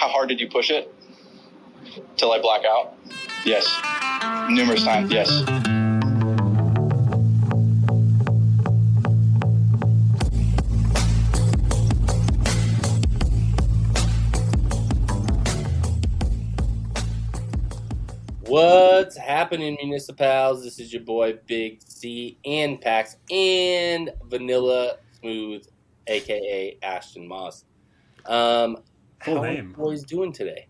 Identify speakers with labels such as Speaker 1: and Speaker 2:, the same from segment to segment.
Speaker 1: how hard did you push it till I black out? Yes. Numerous times, yes.
Speaker 2: What's happening, Municipals? This is your boy Big C and Pax and Vanilla Smooth, aka Ashton Moss. How are you boys doing today?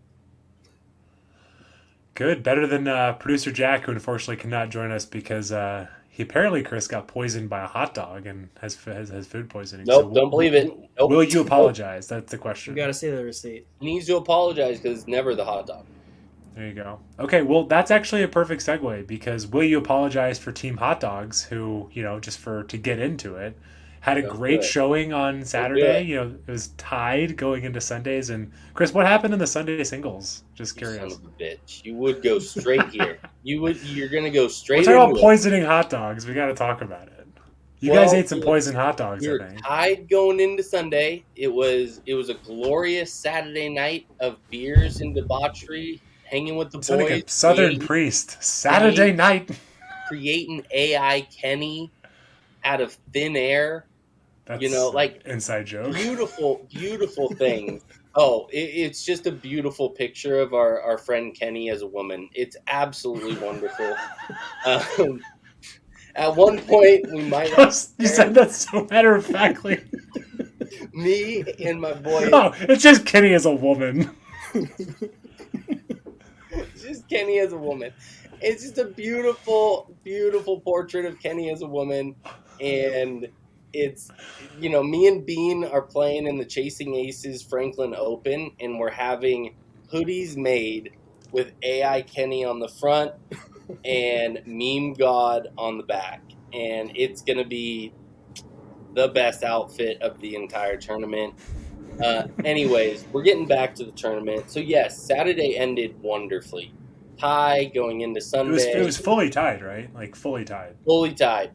Speaker 3: Good, better than producer Jack, who unfortunately cannot join us because he apparently, Chris, got poisoned by a hot dog and has food poisoning.
Speaker 2: Nope, don't believe it. Nope.
Speaker 3: Will you apologize? That's the question.
Speaker 4: We got to see the receipt.
Speaker 2: He needs to apologize because it's never the hot dog.
Speaker 3: There you go. Okay, well, that's actually a perfect segue because will you apologize for Team Hot Dogs, who, just to get into it, had a great showing on Saturday. It was tied going into Sundays. And Chris, what happened in the Sunday singles? Just curious.
Speaker 2: Son of a bitch. You would go straight here. You're going to go straight
Speaker 3: into it. We're talking about poisoning hot dogs. We got to talk about it. You guys ate some poisoned hot dogs,
Speaker 2: we were tied going into Sunday. It was a glorious Saturday night of beers and debauchery. Hanging with the boys.
Speaker 3: Like a Southern priest. Saturday night.
Speaker 2: Creating AI Kenny out of thin air.
Speaker 3: That's inside joke.
Speaker 2: Beautiful thing. Oh, it's just a beautiful picture of our friend Kenny as a woman. It's absolutely wonderful. At one point, we might have...
Speaker 3: You said that so matter-of-factly.
Speaker 2: Me and my boy...
Speaker 3: Oh, it's just Kenny as a woman.
Speaker 2: Just Kenny as a woman. It's just a beautiful, beautiful portrait of Kenny as a woman. And it's, me and Bean are playing in the Chasing Aces Franklin Open, and we're having hoodies made with AI Kenny on the front and Meme God on the back. And it's going to be the best outfit of the entire tournament. Anyways, we're getting back to the tournament. So, yes, Saturday ended wonderfully. Tie going into Sunday.
Speaker 3: It was fully tied, right? Like, fully tied.
Speaker 2: Fully tied.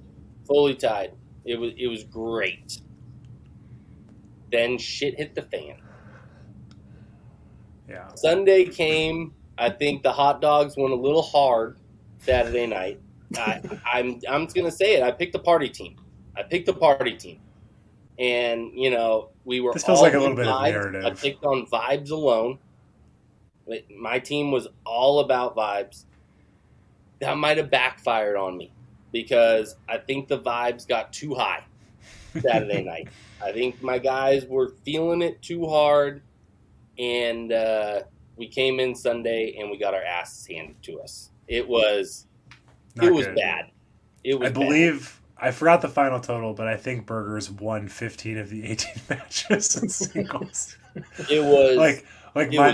Speaker 2: It was great. Then shit hit the fan.
Speaker 3: Yeah.
Speaker 2: Sunday came. I think the hot dogs went a little hard Saturday night. I'm just going to say it. I picked the party team. And, we were
Speaker 3: this feels
Speaker 2: all
Speaker 3: like a little bit of
Speaker 2: vibes.
Speaker 3: narrative.
Speaker 2: I picked on vibes alone. My team was all about vibes. That might have backfired on me because I think the vibes got too high Saturday night. I think my guys were feeling it too hard, and we came in Sunday and we got our asses handed to us. It was bad. I
Speaker 3: believe... I forgot the final total, but I think Burgers won 15 of the 18 matches in singles.
Speaker 2: It was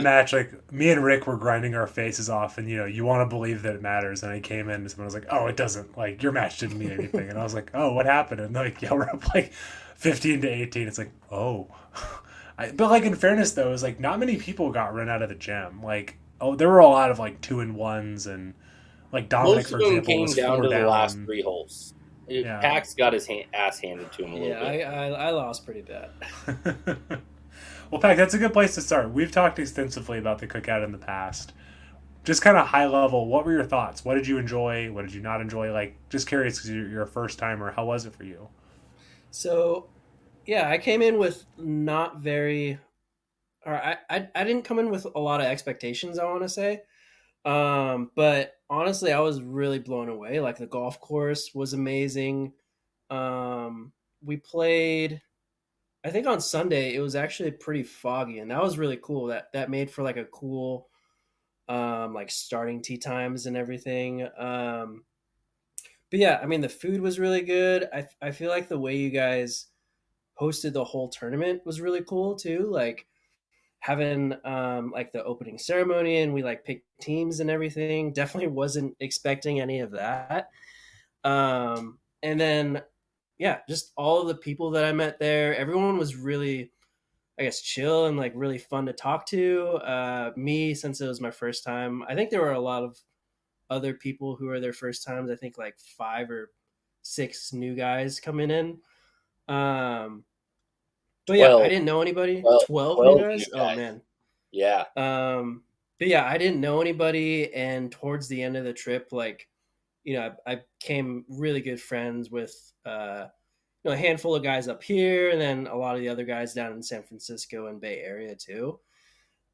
Speaker 3: match, me and Rick were grinding our faces off, and you want to believe that it matters. And I came in, and someone was like, "Oh, it doesn't. Your match didn't mean anything." And I was like, "Oh, what happened?" And we're up 15 to 18. It's like, oh, but in fairness though, it was not many people got run out of the gym. There were a lot of 2-1s, and Dominic, for example,
Speaker 2: came
Speaker 3: was
Speaker 2: down
Speaker 3: 4
Speaker 2: to
Speaker 3: down.
Speaker 2: the last 3 holes. Yeah. Pax got his ass handed to him a little bit.
Speaker 4: I lost pretty bad.
Speaker 3: Well, Pax, that's a good place to start. We've talked extensively about the Cookout in the past. Just kind of high level, what were your thoughts? What did you enjoy? What did you not enjoy? Just curious because you're a first timer. How was it for you?
Speaker 4: So, yeah, I came in with not very... Or I didn't come in with a lot of expectations, I want to say. But honestly, I was really blown away. The golf course was amazing. We played, I think on Sunday, it was actually pretty foggy, and that was really cool. That made for a cool, starting tee times and everything. But yeah, the food was really good. I feel like the way you guys hosted the whole tournament was really cool too. Having the opening ceremony, and we picked teams and everything. Definitely wasn't expecting any of that. And then just all of the people that I met there, everyone was really, I guess, chill and really fun to talk to. Me, since it was my first time, I think there were a lot of other people who are their first times. I think 5 or 6 new guys coming in. But yeah, 12. I didn't know anybody. 12 new guys? Oh, man.
Speaker 2: Yeah.
Speaker 4: But yeah, I didn't know anybody, and towards the end of the trip, like, I became really good friends with a handful of guys up here, and then a lot of the other guys down in San Francisco and Bay Area too.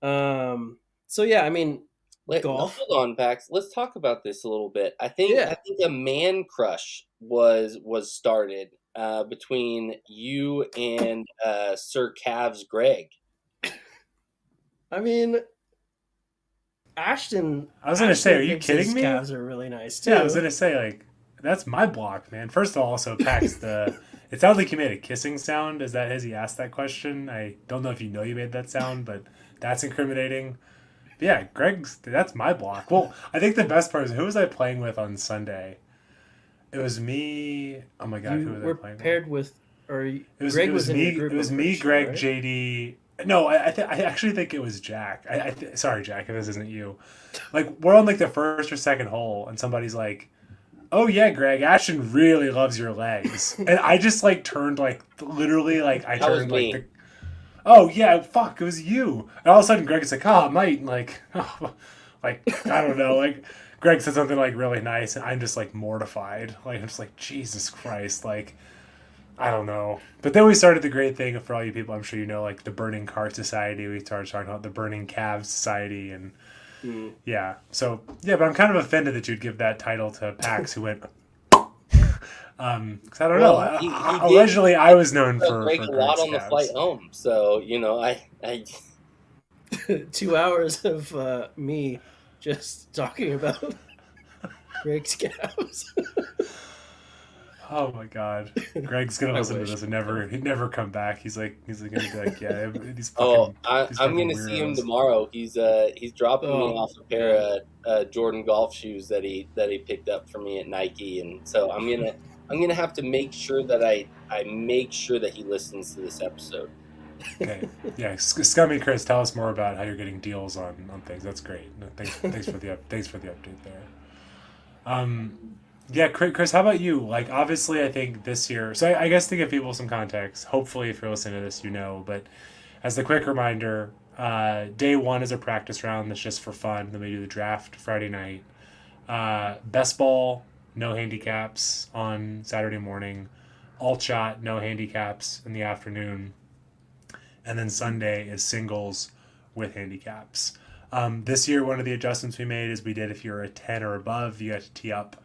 Speaker 4: So yeah, I mean, golf.
Speaker 2: Hold on, Pax. Let's talk about this a little bit. I think
Speaker 4: Yeah,
Speaker 2: a man crush was started between you and Sir Cavs Greg.
Speaker 4: I mean, Ashton.
Speaker 3: I was gonna say, are you
Speaker 4: thinks his
Speaker 3: kidding me?
Speaker 4: Cavs are really nice too.
Speaker 3: Yeah, I was gonna say, like, that's my block, man. First of all, also Pax, it sounded like you made a kissing sound. Is that as he asked that question? I don't know if you know you made that sound, but that's incriminating. But yeah, that's my block. Well, I think the best part is, who was I playing with on Sunday? It was me. Oh my god,
Speaker 4: You
Speaker 3: who was
Speaker 4: were
Speaker 3: I playing
Speaker 4: paired with, or Greg was in
Speaker 3: me.
Speaker 4: your group.
Speaker 3: It was
Speaker 4: I'm
Speaker 3: me,
Speaker 4: pretty sure,
Speaker 3: Greg,
Speaker 4: right?
Speaker 3: JD. No, I actually think it was Jack. Sorry, Jack, if this isn't you. Like, we're on like the first or second hole, and somebody's like, "Oh yeah, Greg, Ashton really loves your legs," and I just like turned like literally like I
Speaker 2: That was
Speaker 3: turned
Speaker 2: me.
Speaker 3: like the. Oh yeah, fuck, it was you. And all of a sudden, Greg's like, "Oh, mate," and like, oh, like I don't know, like Greg said something like really nice, and I'm just like mortified. Like I'm just like, Jesus Christ, like I don't know. But then we started the great thing for all you people, I'm sure you know, like the Burning Cart Society. We started talking about the Burning Calves Society, and yeah. So yeah, but I'm kind of offended that you'd give that title to Pax, who went. Because I don't know.
Speaker 2: He
Speaker 3: Allegedly, I was known for
Speaker 2: Greg a lot
Speaker 3: Greg's
Speaker 2: on the flight
Speaker 3: calves.
Speaker 2: home, so I
Speaker 4: 2 hours of me just talking about Greg's Cavs.
Speaker 3: Oh my god, Greg's gonna
Speaker 4: I
Speaker 3: listen to
Speaker 4: wish.
Speaker 3: this and he'd never come back. He's gonna be like, yeah, these
Speaker 2: Oh,
Speaker 3: fucking these
Speaker 2: I'm
Speaker 3: fucking
Speaker 2: gonna see him
Speaker 3: weirdos.
Speaker 2: tomorrow. He's dropping me
Speaker 4: Oh,
Speaker 2: off a pair of Jordan golf shoes that he picked up for me at Nike, and so I'm gonna have to make sure that I make sure that he listens to this episode.
Speaker 3: Okay, yeah, Scummy Chris, tell us more about how you're getting deals on things. That's great. Thanks for the thanks for the update there. Yeah, Chris, how about you? Like, obviously, I think this year. So I guess to give people some context, hopefully, if you're listening to this, you know. But as the quick reminder, day one is a practice round that's just for fun. Then we do the draft Friday night. Best ball, no handicaps on Saturday morning. Alt shot, no handicaps in the afternoon. And then Sunday is singles with handicaps. This year, one of the adjustments we made is we did, if you're a 10 or above, you had to tee up,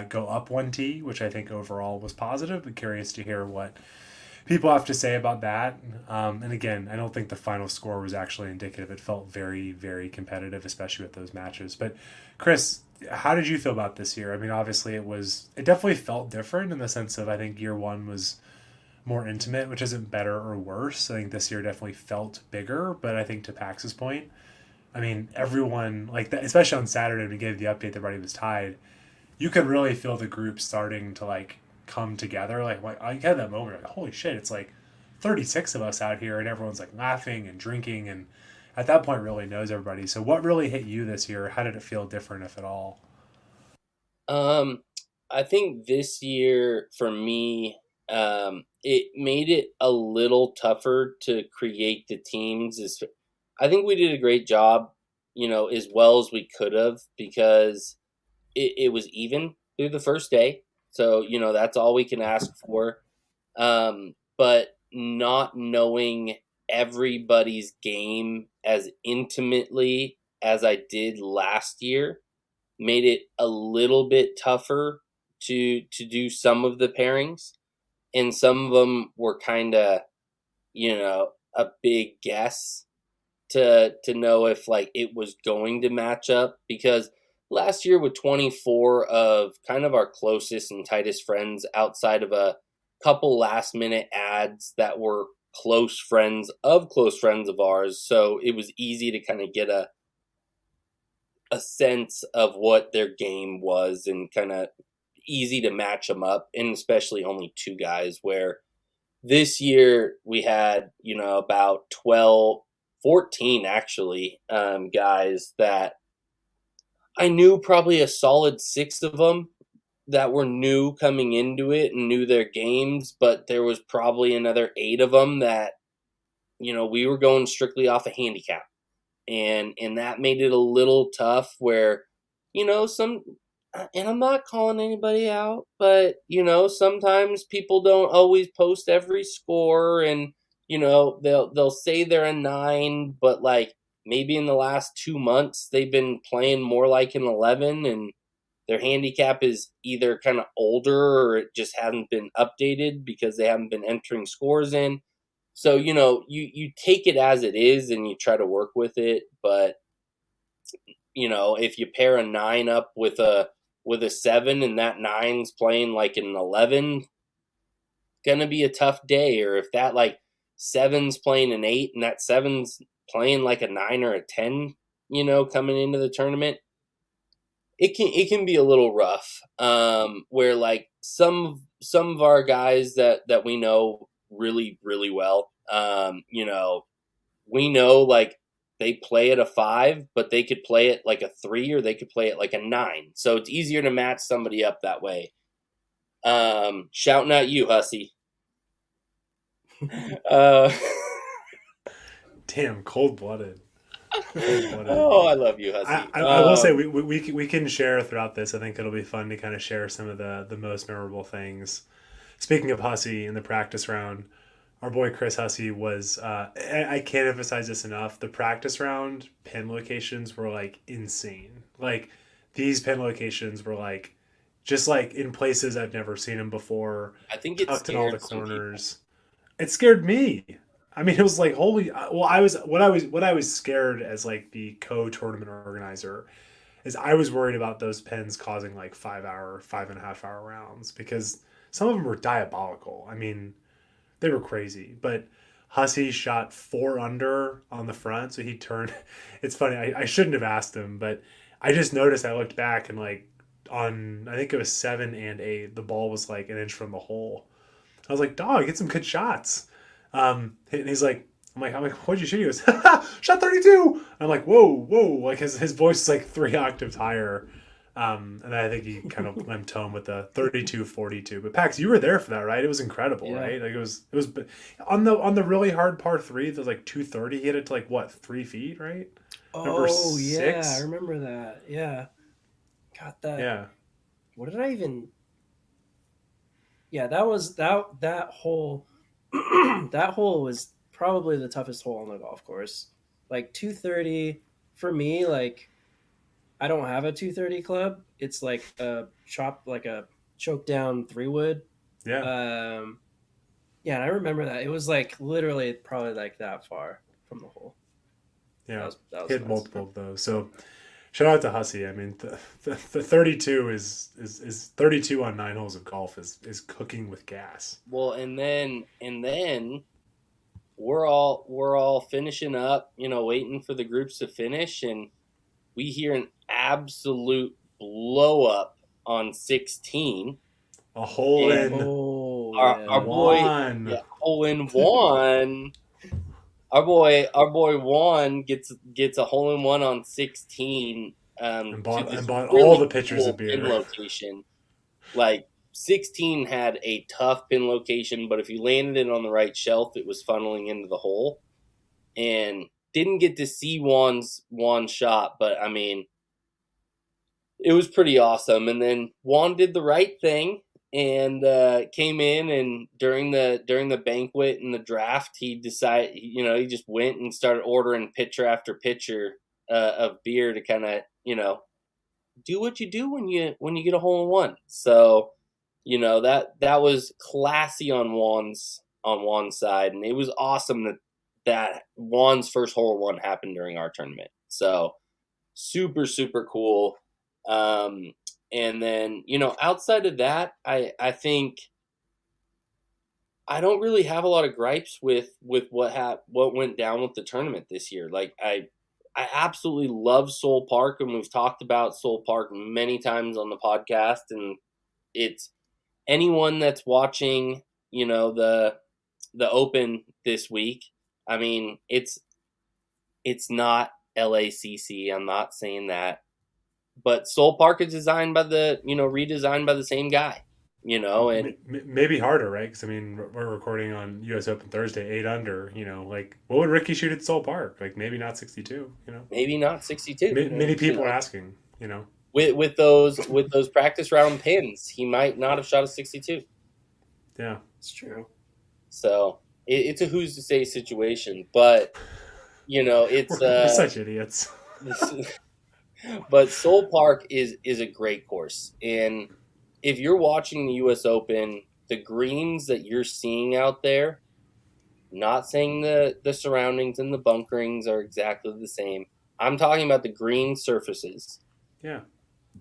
Speaker 3: go up one tee, which I think overall was positive, but curious to hear what people have to say about that. And again, I don't think the final score was actually indicative. It felt very, very competitive, especially with those matches. But Chris, how did you feel about this year? I mean, obviously it definitely felt different in the sense of, I think year one was more intimate, which isn't better or worse. I think this year definitely felt bigger, but I think to Pax's point, I mean, everyone, like that, especially on Saturday when we gave the update that everybody was tied, you could really feel the group starting to like come together. Like I had that moment, like, holy shit, it's like 36 of us out here, and everyone's like laughing and drinking, and at that point really knows everybody. So what really hit you this year? How did it feel different, if at all?
Speaker 2: I think this year for me, it made it a little tougher to create the teams. I think we did a great job, as well as we could have, because it was even through the first day. So, that's all we can ask for. But not knowing everybody's game as intimately as I did last year made it a little bit tougher to do some of the pairings, and some of them were kind of a big guess to know if like it was going to match up, because last year with 24 of kind of our closest and tightest friends outside of a couple last minute ads that were close friends of ours, so it was easy to kind of get a sense of what their game was and kind of easy to match them up, and especially only two guys, where this year we had about 12, 14 actually, guys that I knew probably a solid 6 of them that were new coming into it and knew their games, but there was probably another 8 of them that we were going strictly off a handicap. and that made it a little tough where, and I'm not calling anybody out, but sometimes people don't always post every score, and they'll say they're a 9, but like maybe in the last 2 months they've been playing more like an 11, and their handicap is either kind of older or it just hasn't been updated because they haven't been entering scores in. So, you take it as it is and you try to work with it. But, if you pair a 9 up with a 7 and that 9's playing like an 11, gonna be a tough day. Or if that like 7's playing an 8 and that 7's playing like a 9 or a 10, coming into the tournament, it can be a little rough. Where like some of our guys that we know really, really well, we know like they play at a 5, but they could play it like a 3 or they could play it like a 9. So it's easier to match somebody up that way. Shouting at you, Hussy.
Speaker 3: Damn, cold-blooded.
Speaker 2: Oh, I love you, Hussy.
Speaker 3: I will say we can share throughout this. I think it'll be fun to kind of share some of the most memorable things. Speaking of Hussy in the practice round, our boy Chris Hussy was, I can't emphasize this enough, the practice round pin locations were like insane. Like these pin locations were like, just like in places I've never seen them before.
Speaker 2: I think it's
Speaker 3: tucked in all the corners. It scared me. I mean, it was like holy. Well, I was scared as like the co-tournament organizer, is I was worried about those pins causing like 5.5 hour rounds because some of them were diabolical. I mean, they were crazy. But Hussy shot 4 under on the front, so he turned. It's funny. I shouldn't have asked him, but I just noticed. I looked back and like on, I think it was 7 and 8, the ball was like an inch from the hole. I was like, dog, get some good shots. And he's like, I'm like, what'd you shoot? He goes, shot 32. I'm like, whoa. Like his voice is like 3 octaves higher. And I think he kind of limped home with the 32-42. But Pax, you were there for that, right? It was incredible, right? Like it was on the really hard par 3. There was like 230. He hit it to like what, 3 feet, right?
Speaker 4: Oh yeah, I remember that. Yeah, got that.
Speaker 3: Yeah.
Speaker 4: What did I even? Yeah, that was that hole. That hole was probably the toughest hole on the golf course. Like 230 for me, like I don't have a 230 club. It's like a choke down 3-wood.
Speaker 3: Yeah.
Speaker 4: Yeah, and I remember that. It was like literally probably like that far from the hole.
Speaker 3: Yeah.
Speaker 4: That was
Speaker 3: hit
Speaker 4: nice.
Speaker 3: multiple of those. So shout out to Hussy. I mean, the 32 is 32 on 9 holes of golf is cooking with gas.
Speaker 2: Well, and then we're all finishing up, waiting for the groups to finish, and we hear an absolute blow up on 16.
Speaker 3: A hole in.
Speaker 2: Our boy, hole in one. Our boy Juan gets a hole in one on 16.
Speaker 3: And bought
Speaker 2: really
Speaker 3: all the pitchers
Speaker 2: cool
Speaker 3: of beer.
Speaker 2: pin location. Like 16 had a tough pin location, but if you landed it on the right shelf, it was funneling into the hole. And didn't get to see Juan's shot, but I mean, it was pretty awesome. And then Juan did the right thing and came in, and during the banquet and the draft, he decided, he just went and started ordering pitcher after pitcher of beer to kind of, do what you do when you get a hole in one. So, that was classy on Juan's side, and it was awesome that Juan's first hole in one happened during our tournament. So super, super cool. And then, outside of that, I think I don't really have a lot of gripes with what went down with the tournament this year. Like I absolutely love Soule Park, and we've talked about Soule Park many times on the podcast, and it's anyone that's watching, the Open this week. I mean, it's not LACC. I'm not saying that. But Soule Park is designed by redesigned by the same guy. And
Speaker 3: maybe harder, right? Because I mean, we're recording on U.S. Open Thursday, 8 under. Like what would Ricky shoot at Soule Park? Like maybe not 62.
Speaker 2: maybe not 62.
Speaker 3: Many people are asking.
Speaker 2: With those practice round pins, he might not have shot a 62.
Speaker 3: Yeah,
Speaker 4: It's true.
Speaker 2: So it's a who's to say situation, but it's
Speaker 3: we're such idiots.
Speaker 2: But Soule Park is a great course, and if you're watching the U.S. Open, the greens that you're seeing out there, not saying the surroundings and the bunkerings are exactly the same. I'm talking about the green surfaces.
Speaker 3: Yeah.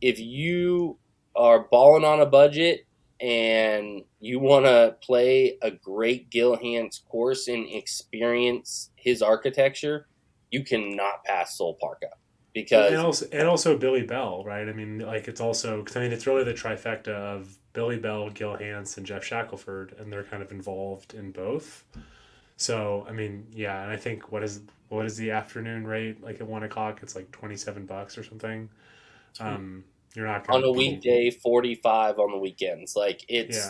Speaker 2: If you are balling on a budget and you want to play a great Gil Hanse course and experience his architecture, you cannot pass Soule Park up. Because
Speaker 3: and also Billy Bell, right? I mean, like it's also because it's really the trifecta of Billy Bell, Gil Hanse, and Jeff Shackelford, and they're kind of involved in both. So I mean, yeah, and I think what is the afternoon rate? Like at 1:00, it's like $27 or something. You're not gonna
Speaker 2: on a weekday, 45 on the weekends. Like it's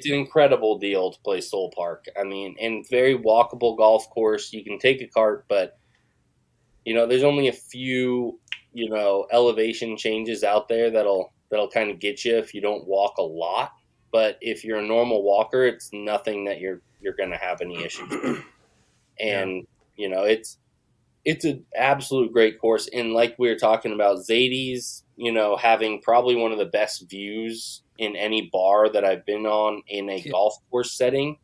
Speaker 2: an incredible deal to play Soule Park. I mean, and very walkable golf course. You can take a cart, but there's only a few, elevation changes out there that'll kind of get you if you don't walk a lot. But if you're a normal walker, it's nothing that you're going to have any issues with. And, it's an absolute great course. And like we were talking about, Zadie's, having probably one of the best views in any bar that I've been on in a golf course setting.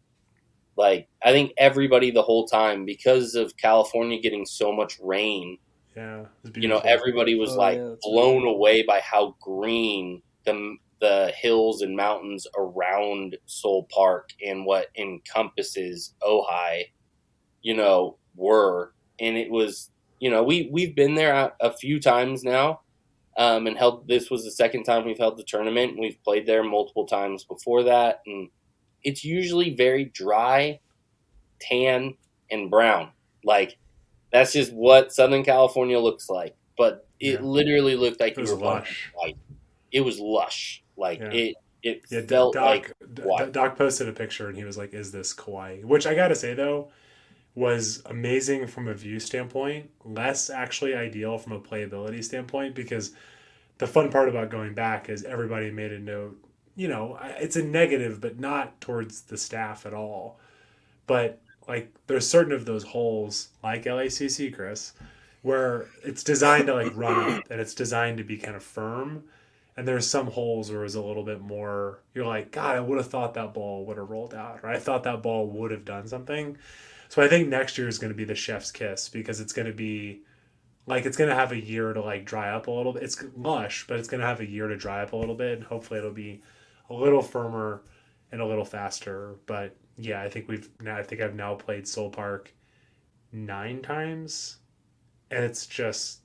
Speaker 2: Like, I think everybody the whole time, because of California getting so much rain, everybody was blown away by how green the hills and mountains around Soule Park and what encompasses Ojai, were. And it was, we've been there a few times now, and this was the second time we've held the tournament. We've played there multiple times before that, and it's usually very dry, tan, and brown. Like, that's just what Southern California looks like. But it literally looked like
Speaker 3: it was lush.
Speaker 2: White. It was lush. Like, it felt like white.
Speaker 3: Doc posted a picture, and he was like, is this Kauai? Which I got to say, though, was amazing from a view standpoint, less actually ideal from a playability standpoint, because the fun part about going back is everybody made a note. It's a negative, but not towards the staff at all. But like, there's certain of those holes, like LACC, Chris, where it's designed to like run up and it's designed to be kind of firm. And there's some holes where it's a little bit more, you're like, God, I would have thought that ball would have rolled out, or I thought that ball would have done something. So I think next year is going to be the chef's kiss, because it's going to be like, it's going to have a year to like dry up a little bit. It's lush, but it's going to have a year to dry up a little bit. And hopefully it'll be a little firmer and a little faster. But yeah, I think I've now played Soule Park 9 times, and it's just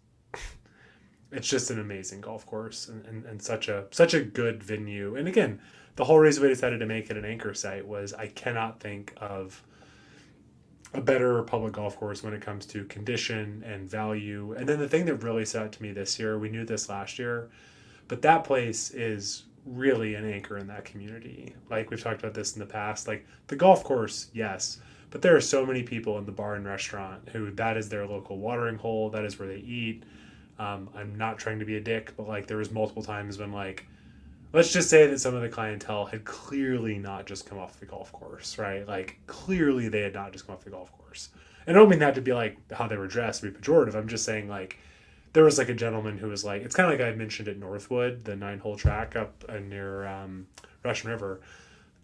Speaker 3: an amazing golf course and such a good venue. And again, the whole reason we decided to make it an anchor site was I cannot think of a better public golf course when it comes to condition and value. And then the thing that really stood out to me this year, we knew this last year, but that place is really an anchor in that community. Like, we've talked about this in the past, like the golf course, yes, but there are so many people in the bar and restaurant who that is their local watering hole. That is where they eat. I'm not trying to be a dick, but like there was multiple times when, like, let's just say that some of the clientele had clearly not just come off the golf course, right? Like, clearly they had not just come off the golf course. And I don't mean that to be like how they were dressed, to be pejorative. I'm just saying, like, there was like a gentleman who was like, it's kind of like I mentioned at Northwood, the 9-hole track up near Russian River.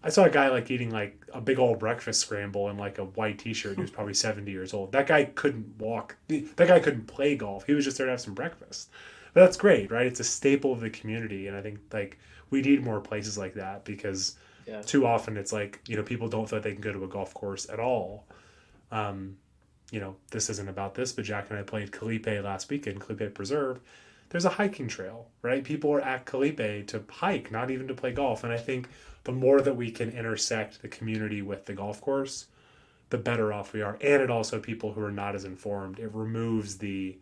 Speaker 3: I saw a guy like eating like a big old breakfast scramble in like a white t-shirt. He was probably 70 years old. That guy couldn't walk. That guy couldn't play golf. He was just there to have some breakfast. But that's great, right? It's a staple of the community. And I think like we need more places like that, because too often it's like, people don't feel like they can go to a golf course at all. This isn't about this, but Jack and I played Calipe last weekend, Calipe Preserve. There's a hiking trail, right? People are at Calipe to hike, not even to play golf. And I think the more that we can intersect the community with the golf course, the better off we are. And it also, people who are not as informed, it removes the,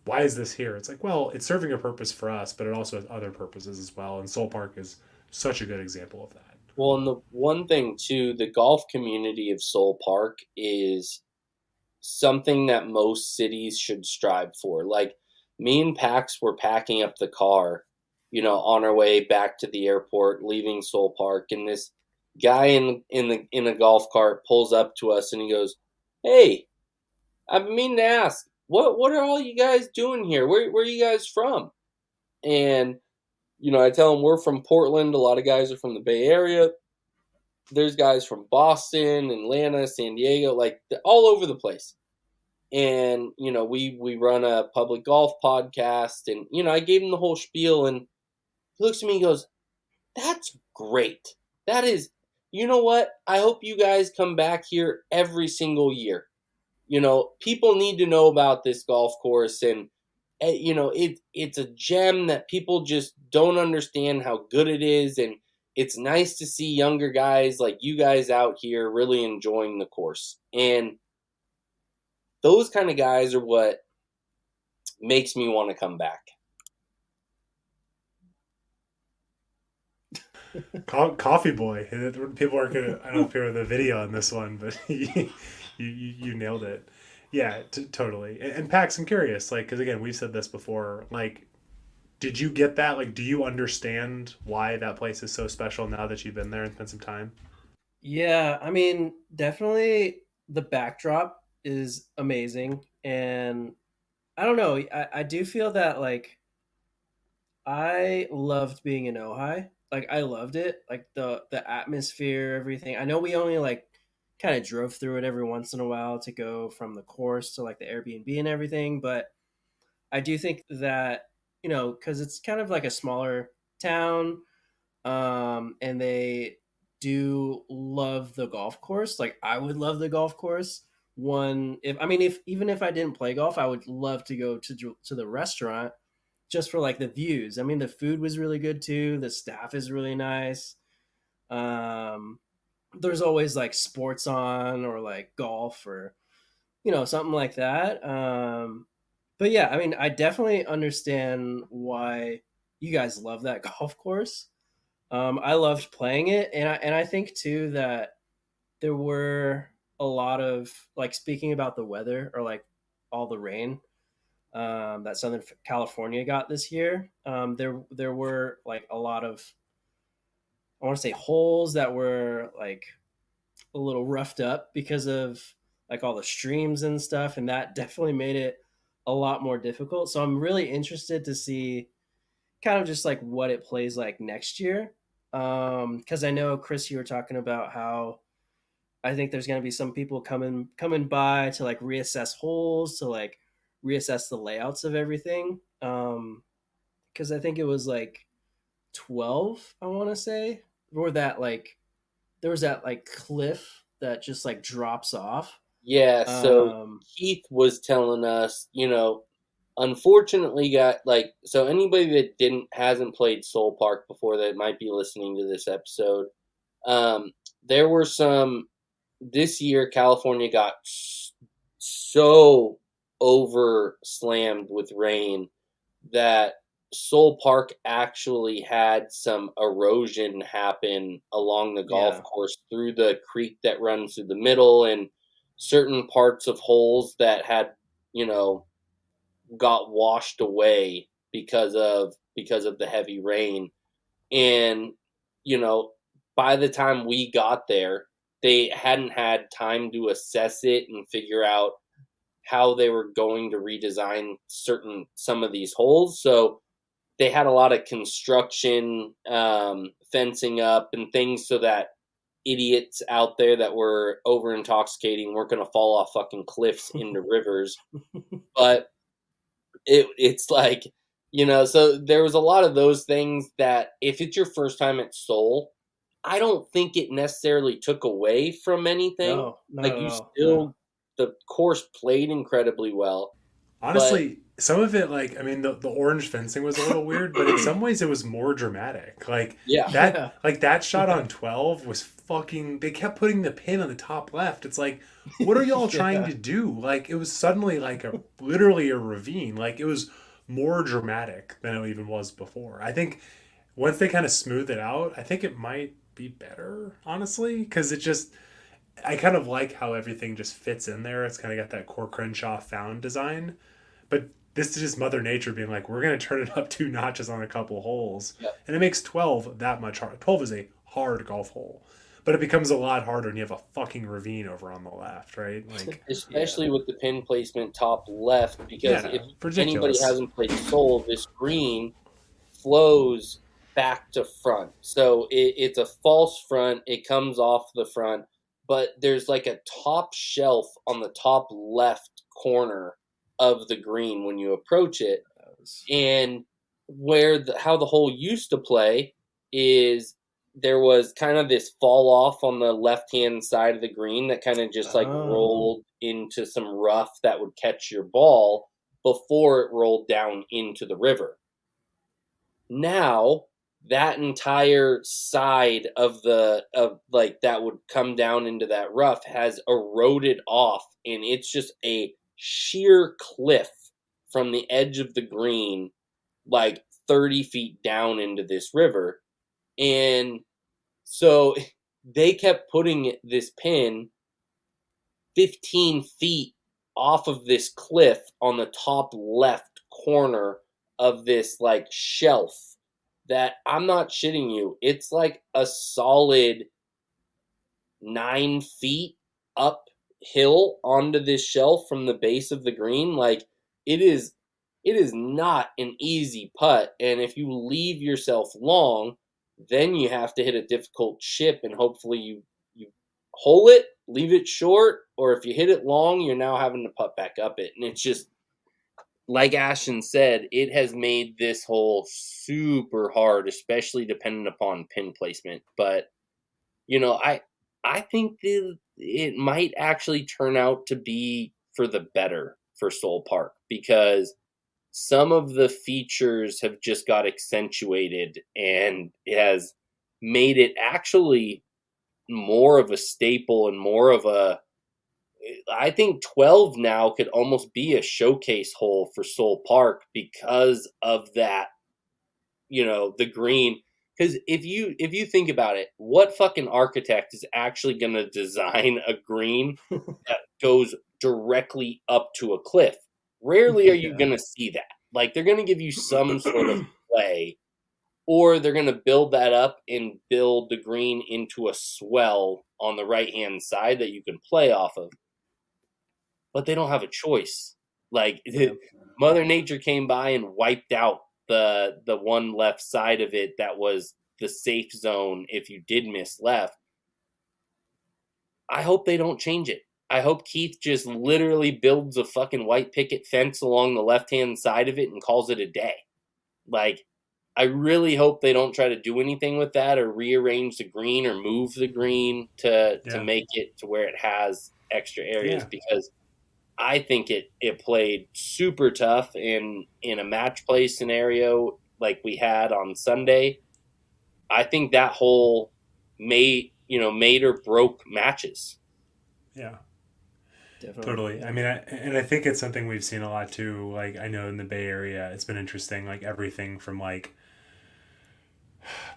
Speaker 3: why is this here? It's like, well, it's serving a purpose for us, but it also has other purposes as well. And Soule Park is such a good example of that.
Speaker 2: Well, and the one thing too, the golf community of Soule Park is something that most cities should strive for. Like me and Pax were packing up the car, on our way back to the airport, leaving Soule Park, and this guy in a golf cart pulls up to us and he goes, "Hey, I've been meaning to ask, what are all you guys doing here? Where are you guys from?" And I tell him we're from Portland. A lot of guys are from the Bay Area. There's guys from Boston, Atlanta, San Diego, like all over the place. And we run a public golf podcast, and I gave him the whole spiel, and he looks at me and goes, "That's great. That is, you know what? I hope you guys come back here every single year. People need to know about this golf course, and it's a gem that people just don't understand how good it is, and it's nice to see younger guys like you guys out here really enjoying the course." And those kind of guys are what makes me want to come back.
Speaker 3: Coffee boy. People aren't gonna. I don't know if you're the video on this one, but you nailed it. Yeah, totally. And Pax, I'm curious, like, because again, we've said this before. Like, did you get that? Like, do you understand why that place is so special now that you've been there and spent some time?
Speaker 4: Yeah, I mean, definitely the backdrop is amazing, and I don't know. I do feel that like I loved being in Ojai. Like I loved it. Like the atmosphere, everything. I know we only like kind of drove through it every once in a while to go from the course to like the Airbnb and everything, but I do think that, cuz it's kind of like a smaller town, and they do love the golf course. Like I would love the golf course. One, if even if I didn't play golf, I would love to go to the restaurant just for like the views. I mean, the food was really good too. The staff is really nice. Um, there's always like sports on or like golf or something like that. But yeah, I mean, I definitely understand why you guys love that golf course. I loved playing it, and I think too that there were a lot of like speaking about the weather or like all the rain that Southern California got this year. There were like a lot of, I want to say, holes that were like a little roughed up because of like all the streams and stuff, and that definitely made it a lot more difficult. So I'm really interested to see kind of just like what it plays like next year. Because I know Chris, you were talking about how I think there's going to be some people coming by to like reassess holes, to like reassess the layouts of everything. Because I think it was like 12, I want to say, or that like there was that like cliff that just like drops off.
Speaker 2: Yeah, so Keith was telling us, unfortunately got like, so anybody that hasn't played Soule Park before that might be listening to this episode, there were some, this year California got so over slammed with rain that Soule Park actually had some erosion happen along the golf course through the creek that runs through the middle, and certain parts of holes that had, got washed away because of the heavy rain. And, by the time we got there, they hadn't had time to assess it and figure out how they were going to redesign some of these holes. So they had a lot of construction, fencing up and things so that idiots out there that were over intoxicating weren't going to fall off fucking cliffs into rivers. But it's like, so there was a lot of those things that if it's your first time at Soule, I don't think it necessarily took away from anything.
Speaker 4: No,
Speaker 2: like you still, the course played incredibly well.
Speaker 3: Honestly, some of it, like, I mean, the orange fencing was a little weird, but in some ways it was more dramatic. Like, that shot on 12 was fucking, they kept putting the pin on the top left. It's like, what are y'all trying to do? Like, it was suddenly like literally a ravine. Like, it was more dramatic than it even was before. I think once they kind of smooth it out, I think it might be better, honestly, because it just I kind of like how everything just fits in there. It's kind of got that Core Crenshaw found design, but this is just Mother Nature being like, we're going to turn it up 2 notches on a couple holes,
Speaker 2: Yep.
Speaker 3: and it makes 12 that much hard. 12 is a hard golf hole, but it becomes a lot harder, and you have a fucking ravine over on the left, right? Like,
Speaker 2: Especially with the pin placement top left, because
Speaker 3: yeah,
Speaker 2: if anybody
Speaker 3: ridiculous.
Speaker 2: hasn't played Soule, this green flows back to front. So it's a false front. It comes off the front, but there's like a top shelf on the top left corner of the green when you approach it. And how the hole used to play is there was kind of this fall off on the left hand side of the green that kind of just like rolled into some rough that would catch your ball before it rolled down into the river. Now that entire side of that would come down into that rough has eroded off, and it's just a sheer cliff from the edge of the green, like 30 feet down into this river. And so they kept putting this pin 15 feet off of this cliff on the top left corner of this like shelf that, I'm not shitting you, it's like a solid 9 feet uphill onto this shelf from the base of the green. Like, it is not an easy putt, and if you leave yourself long, then you have to hit a difficult chip, and hopefully you hole it, leave it short, or if you hit it long, you're now having to putt back up it. And it's just, like Ashton said, it has made this hole super hard, especially dependent upon pin placement. But, I think that it might actually turn out to be for the better for Soule Park, because some of the features have just got accentuated, and it has made it actually more of a staple and more of I think 12 now could almost be a showcase hole for Soule Park because of that, the green. Because if you think about it, what fucking architect is actually going to design a green that goes directly up to a cliff? Rarely are you going to see that. Like, they're going to give you some sort of play, or they're going to build that up and build the green into a swell on the right-hand side that you can play off of. But they don't have a choice. Like, Mother Nature came by and wiped out the one left side of it that was the safe zone if you did miss left. I hope they don't change it. I hope Keith just literally builds a fucking white picket fence along the left-hand side of it and calls it a day. Like, I really hope they don't try to do anything with that or rearrange the green or move the green to make it to where it has extra areas, because I think it played super tough in a match play scenario like we had on Sunday. I think that hole made or broke matches.
Speaker 3: Yeah.
Speaker 4: Definitely.
Speaker 3: Totally. I mean, I think it's something we've seen a lot too. Like, I know in the Bay Area, it's been interesting. Like, everything from like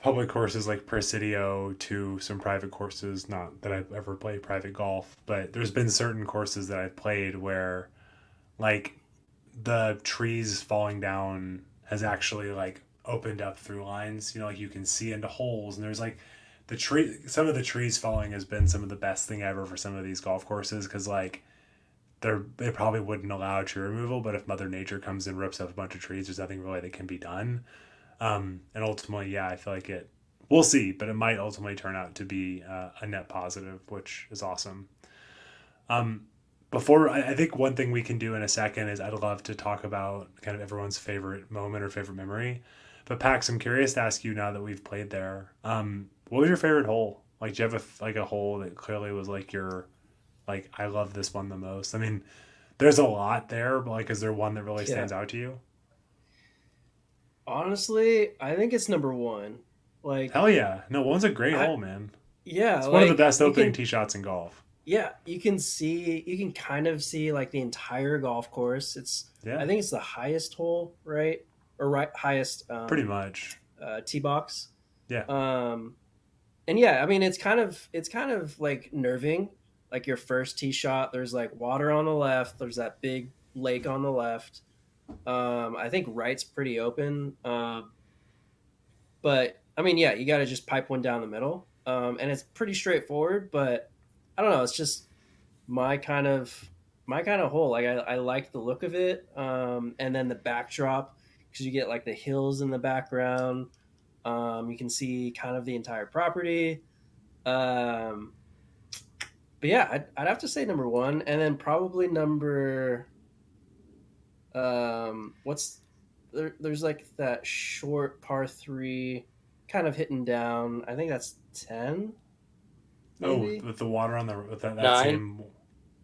Speaker 3: public courses like Presidio to some private courses. Not that I've ever played private golf, but there's been certain courses that I've played where, like, the trees falling down has actually like opened up through lines. Like, you can see into holes, and there's like some of the trees falling has been some of the best thing ever for some of these golf courses, because like they probably wouldn't allow tree removal, but if Mother Nature comes and rips up a bunch of trees, there's nothing really that can be done. And ultimately, I feel like we'll see, but it might ultimately turn out to be a net positive, which is awesome. I think one thing we can do in a second is I'd love to talk about kind of everyone's favorite moment or favorite memory. But Pax, I'm curious to ask you, now that we've played there, what was your favorite hole? Like, do you have a hole that clearly was like your, like, I love this one the most? I mean, there's a lot there, but like, is there one that really stands out to you?
Speaker 4: Honestly, I think it's number one. Like,
Speaker 3: hell yeah. No, one's a great hole, man.
Speaker 4: Yeah.
Speaker 3: It's one of the best opening tee shots in golf.
Speaker 4: Yeah. You can kind of see like the entire golf course. I think it's the highest hole, right? Or highest.
Speaker 3: Pretty much.
Speaker 4: tee box.
Speaker 3: Yeah.
Speaker 4: And yeah, I mean it's kind of like nerving. Like your first tee shot, there's like water on the left. There's that big lake on the left. I think right's pretty open. But I mean, yeah, you got to just pipe one down the middle, and it's pretty straightforward. But I don't know, it's just my kind of hole. Like I like the look of it, and then the backdrop because you get like the hills in the background. You can see kind of the entire property. Um, but yeah, I'd have to say number one, and then probably number what's there's like that short par three kind of hitting down. I think that's 10 maybe.
Speaker 3: Oh, with the water on the with that
Speaker 2: Nine.
Speaker 3: same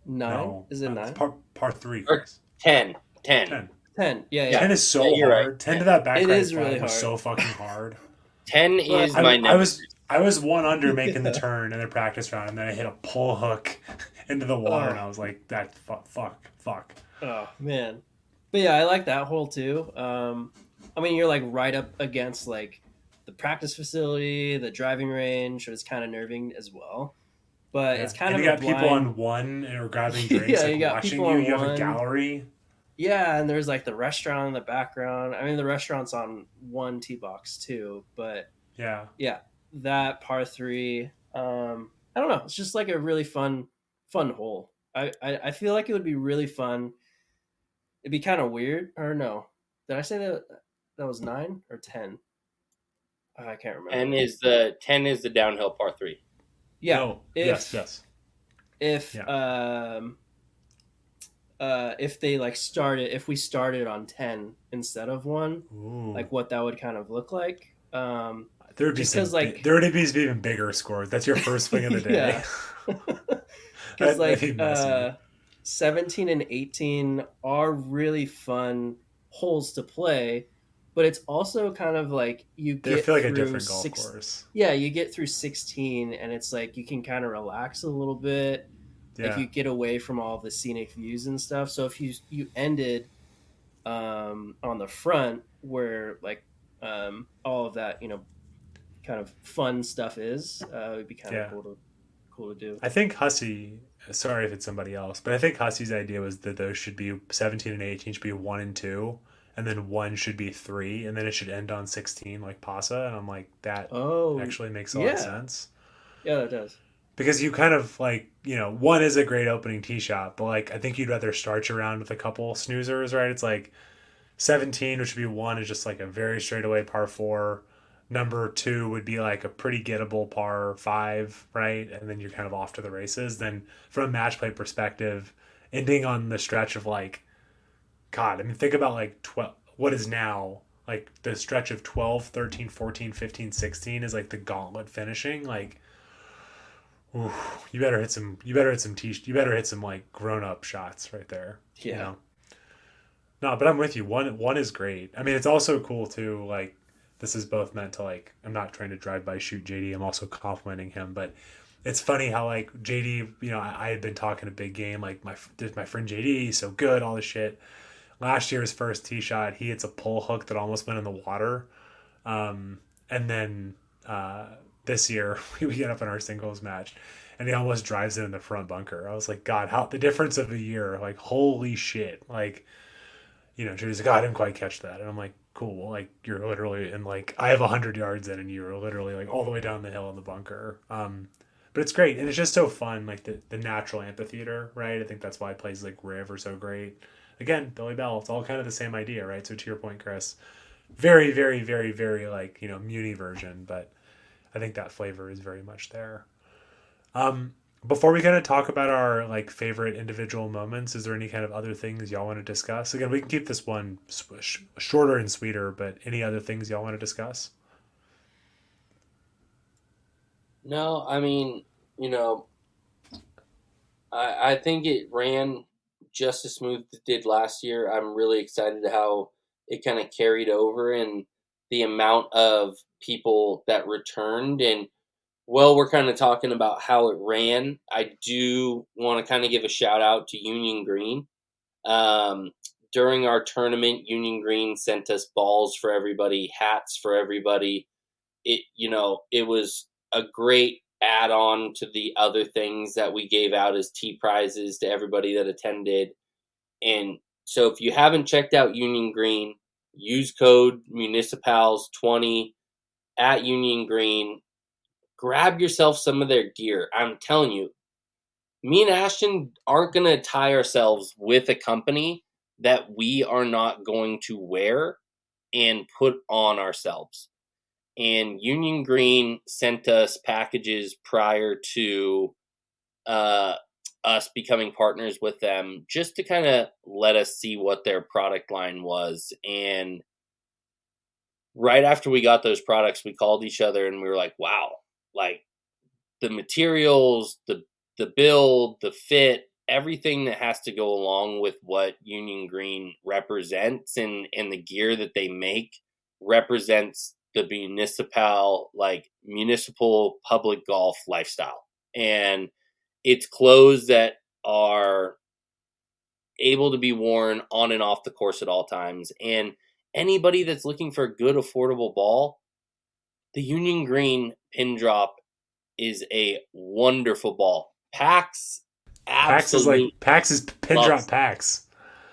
Speaker 4: 9
Speaker 3: no,
Speaker 4: is it
Speaker 3: it's
Speaker 4: 9
Speaker 3: par 3.
Speaker 2: Or 10.
Speaker 3: 10.
Speaker 4: 10 yeah
Speaker 3: 10 is so
Speaker 2: Yeah, you're
Speaker 3: hard.
Speaker 2: right.
Speaker 3: 10 to that back
Speaker 4: It
Speaker 3: right
Speaker 4: is
Speaker 3: flag
Speaker 4: really
Speaker 3: was
Speaker 4: hard.
Speaker 3: so fucking hard.
Speaker 2: 10
Speaker 4: Well,
Speaker 2: is my number.
Speaker 3: I was one under making the turn in the practice round, and then I hit a pull hook into the water, and I was like, "That fuck."
Speaker 4: Oh man, but yeah, I like that hole too. I mean, you're like right up against like the practice facility, the driving range, so it's kind of nerving as well. But
Speaker 3: Yeah.
Speaker 4: it's kind
Speaker 3: and
Speaker 4: of
Speaker 3: you
Speaker 4: a
Speaker 3: got people
Speaker 4: blind-
Speaker 3: on one or grabbing drinks,
Speaker 4: Yeah,
Speaker 3: like
Speaker 4: you got
Speaker 3: watching
Speaker 4: people
Speaker 3: you.
Speaker 4: on
Speaker 3: You have a
Speaker 4: one.
Speaker 3: gallery.
Speaker 4: Yeah, and there's like the restaurant in the background. I mean, the restaurant's on one tee box too, but
Speaker 3: Yeah,
Speaker 4: yeah, that par three. I don't know. It's just like a really fun hole. I feel like it would be really fun. It'd be kind of weird, or no? Did I say that was 9 or 10? I can't remember.
Speaker 2: 10 is the downhill par 3.
Speaker 4: Yeah.
Speaker 3: No.
Speaker 4: If,
Speaker 3: Yes.
Speaker 4: If they like started, if we started on 10 instead of 1,
Speaker 3: Ooh.
Speaker 4: like what that would kind of look like.
Speaker 3: There would be
Speaker 4: just
Speaker 3: some,
Speaker 4: 'cause, like-
Speaker 3: there would be even bigger scores. That's your first swing of the day.
Speaker 4: Yeah. Because
Speaker 3: That'd be messy.
Speaker 4: 17 and 18 are really fun holes to play, but it's also kind of like you
Speaker 3: They
Speaker 4: get
Speaker 3: feel like a
Speaker 4: through
Speaker 3: different golf course.
Speaker 4: Yeah, you get through 16 and it's like you can kind of relax a little bit.
Speaker 3: Yeah.
Speaker 4: Like you get away from all the scenic views and stuff. So if you ended on the front where like all of that, kind of fun stuff is, it would be kind of cool to do.
Speaker 3: I think Hussey, sorry if it's somebody else, but I think Hussey's idea was that those should be 17 and 18 should be 1 and 2, and then 1 should be 3, and then it should end on 16 like Pasa. And I'm like, that actually makes a lot of sense.
Speaker 4: Yeah, that does.
Speaker 3: Because you kind of like, 1 is a great opening tee shot, but like I think you'd rather start your round with a couple snoozers, right? It's like 17, which would be 1, is just like a very straightaway par 4. Number 2 would be like a pretty gettable par 5, right? And then you're kind of off to the races. Then from a match play perspective, ending on the stretch of like, God, I mean, think about like 12, what is now like the stretch of 12, 13, 14, 15, 16 is like the gauntlet finishing. Like, ooh, you better hit some like grown up shots right there.
Speaker 4: Yeah.
Speaker 3: No, but I'm with you. One is great. I mean, it's also cool too. Like, this is both meant to like, I'm not trying to drive by shoot JD. I'm also complimenting him, but it's funny how like JD, I had been talking a big game, like my friend JD, he's so good, all this shit. Last year's first tee shot, he hits a pull hook that almost went in the water. And then this year we get up in our singles match and he almost drives it in the front bunker. I was like, God, how the difference of a year, like, holy shit. Like, JD's like, oh, I didn't quite catch that. And I'm like, cool, like you're literally in like I have 100 yards in and you're literally like all the way down the hill in the bunker. But it's great and it's just so fun, like the natural amphitheater, right? I think that's why places like Riv are so great. Again, Billy Bell, it's all kind of the same idea, right? So to your point, Chris, very, very, very, very like Muni version, but I think that flavor is very much there. Before we kind of talk about our like favorite individual moments, is there any kind of other things y'all want to discuss? Again, we can keep this one shorter and sweeter, but any other things y'all want to discuss?
Speaker 2: No, I mean, I think it ran just as smooth as it did last year. I'm really excited how it kind of carried over and the amount of people that returned. And well, we're kind of talking about how it ran. I do want to kind of give a shout out to Union Green. during our tournament, Union Green sent us balls for everybody, hats for everybody. It was a great add-on to the other things that we gave out as tea prizes to everybody that attended. And so if you haven't checked out Union Green, use code Municipals20 at Union Green. Grab yourself some of their gear. I'm telling you, me and Ashton aren't going to tie ourselves with a company that we are not going to wear and put on ourselves. And Union Green sent us packages prior to us becoming partners with them, just to kind of let us see what their product line was. And right after we got those products, we called each other and we were like, wow, like the materials, the build, the fit, everything that has to go along with what Union Green represents and the gear that they make represents the municipal public golf lifestyle. And it's clothes that are able to be worn on and off the course at all times. And anybody that's looking for a good, affordable ball, the Union Green pin drop is a wonderful ball. PAX absolutely.
Speaker 3: PAX is pin drop PAX.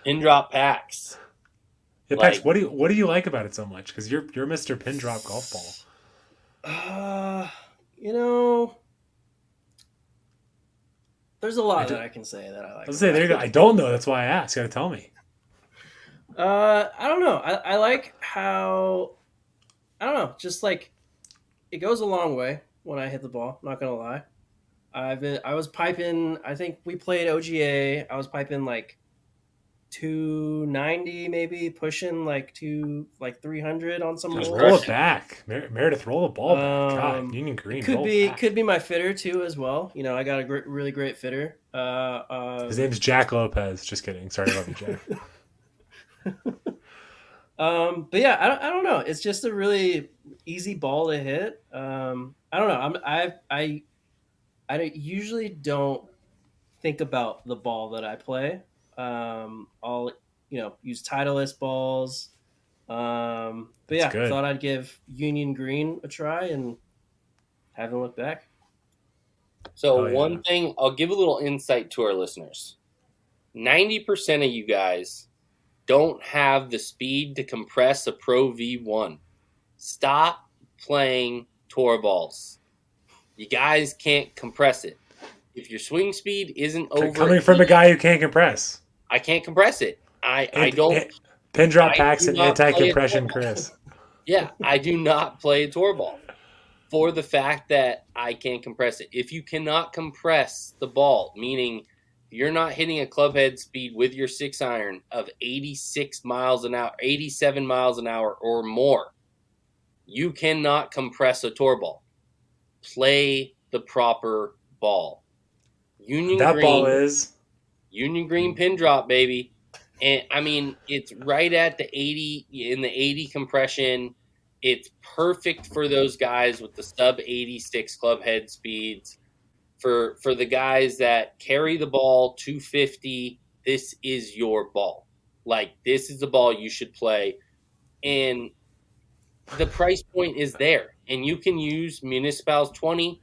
Speaker 2: Pin drop PAX.
Speaker 3: Yeah, PAX. What do you like about it so much? Because you're Mr. Pin Drop golf
Speaker 4: ball. There's a lot that I can say that I like.
Speaker 3: Let's say there you go. I don't know. That's why I asked. You gotta tell me.
Speaker 4: I don't know. I like how, I don't know, just like it goes a long way when I hit the ball. Not gonna lie. I was piping. I think we played OGA. I was piping like 290, maybe pushing like 300 on some
Speaker 3: holes.
Speaker 4: Roll
Speaker 3: it back, Meredith. Roll the ball back. God, Union Green.
Speaker 4: Could be my fitter too as well. I got a really great fitter.
Speaker 3: His name's Jack Lopez. Just kidding. Sorry, I love you, Jack.
Speaker 4: But yeah, I don't know. It's just a really easy ball to hit. I don't know. I usually don't think about the ball that I play. I'll use Titleist balls. But yeah, thought I'd give Union Green a try and haven't looked back.
Speaker 2: So one thing, I'll give a little insight to our listeners. 90% of you guys don't have the speed to compress a Pro V1. Stop playing tour balls. You guys can't compress it. If your swing speed isn't over...
Speaker 3: Coming from a guy who can't compress.
Speaker 2: I can't compress it. I don't...
Speaker 3: Pin drop PAX and anti-compression Chris.
Speaker 2: Yeah, I do not play a tour ball for the fact that I can't compress it. If you cannot compress the ball, meaning you're not hitting a club head speed with your 6-iron of 86 miles an hour, 87 miles an hour or more, you cannot compress a tour ball. Play the proper ball. Union Green pin drop, baby. And I mean, it's right at the 80 compression. It's perfect for those guys with the sub 86 club head speeds. For the guys that carry the ball 250, this is your ball. Like, this is the ball you should play. And the price point is there. And you can use Municipals 20,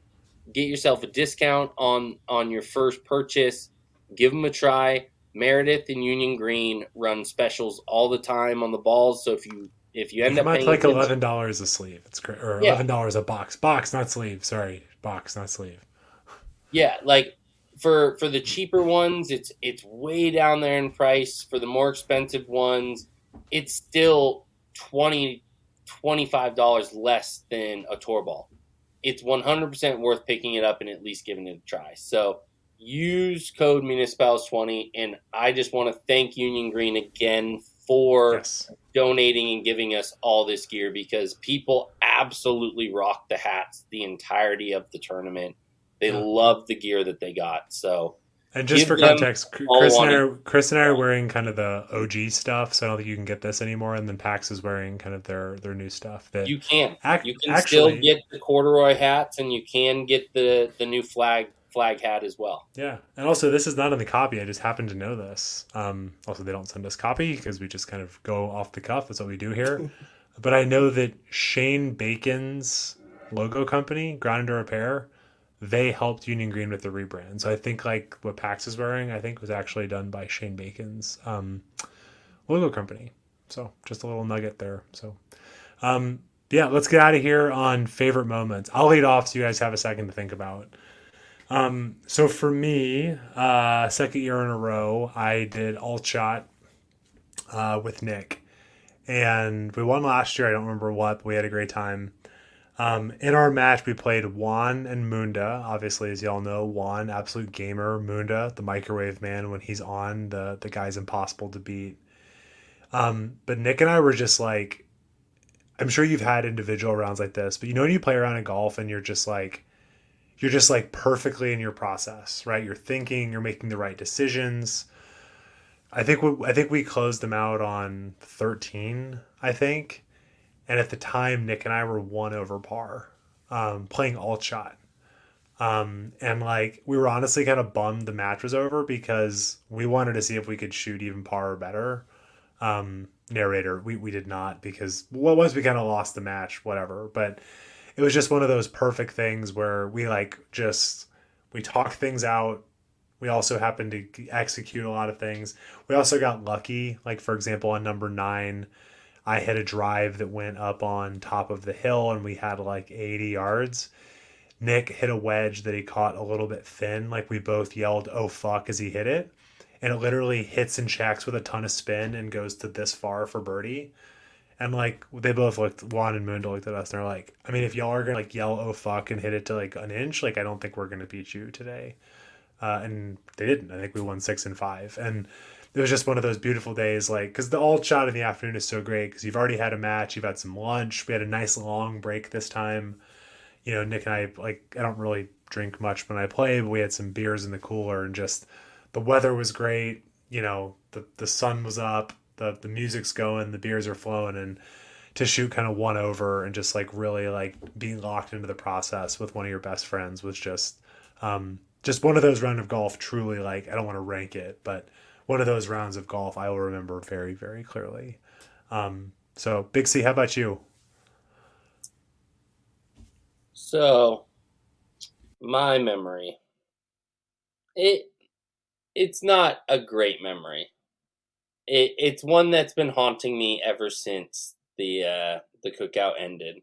Speaker 2: get yourself a discount on your first purchase. Give them a try. Meredith and Union Green run specials all the time on the balls. So if you end up paying
Speaker 3: like $11 a sleeve, it's great, or $11 a box. Box, not sleeve. Sorry, box, not sleeve.
Speaker 2: Yeah, like for the cheaper ones, it's way down there in price. For the more expensive ones, it's still $25 less than a tour ball. It's 100% worth picking it up and at least giving it a try. So use code Municipals20, and I just want to thank Union Green again for donating and giving us all this gear, because people absolutely rocked the hats the entirety of the tournament. They loved the gear that they got. So,
Speaker 3: and just for context, Chris and I are wearing kind of the OG stuff, so I don't think you can get this anymore. And then PAX is wearing kind of their new stuff. That
Speaker 2: you can still get the corduroy hats, and you can get the new flag flag had as well.
Speaker 3: Yeah. And also, this is not in the copy. I just happen to know this. Also, they don't send us copy because we just kind of go off the cuff. That's what we do here. But I know that Shane Bacon's logo company, Ground to Repair, they helped Union Green with the rebrand. So I think like what Pax is wearing, I think was actually done by Shane Bacon's logo company. So just a little nugget there. So yeah, let's get out of here on favorite moments. I'll lead off so you guys have a second to think about. So for me, second year in a row, I did alt shot with Nick. And we won last year. I don't remember what, but we had a great time. In our match, we played Juan and Munda. Obviously, as y'all know, Juan, absolute gamer. Munda, the microwave man. When he's on, the guy's impossible to beat. But Nick and I were just like, I'm sure you've had individual rounds like this, but you know when you play around in golf and you're just like perfectly in your process, right? You're thinking, you're making the right decisions. I think we closed them out on 13, I think. And at the time, Nick and I were 1 over par, playing alt shot. And like, we were honestly kind of bummed the match was over because we wanted to see if we could shoot even par or better. Narrator, we did not because once we kind of lost the match, whatever. But it was just one of those perfect things where we talk things out. We also happened to execute a lot of things. We also got lucky. Like, for example, on number 9, I hit a drive that went up on top of the hill and we had like 80 yards. Nick hit a wedge that he caught a little bit thin. Like, we both yelled, "Oh, fuck," as he hit it. And it literally hits and checks with a ton of spin and goes to this far for birdie. And like, they both looked, Juan and Munda looked at us and they're like, I mean, if y'all are going to like yell, "Oh, fuck," and hit it to like an inch, like, I don't think we're going to beat you today. And they didn't. I think we won 6 and 5. And it was just one of those beautiful days, like, because the alt shot in the afternoon is so great because you've already had a match, you've had some lunch. We had a nice long break this time. You know, Nick and I, like, I don't really drink much when I play, but we had some beers in the cooler and just the weather was great. You know, the sun was up, the music's going, the beers are flowing, and to shoot kind of 1 over and just like really like being locked into the process with one of your best friends was just one of those rounds of golf, truly, like, I don't want to rank it, but one of those rounds of golf I will remember very, very clearly. So, Big C, how about you?
Speaker 2: So, my memory, it's not a great memory. It's one that's been haunting me ever since the cookout ended.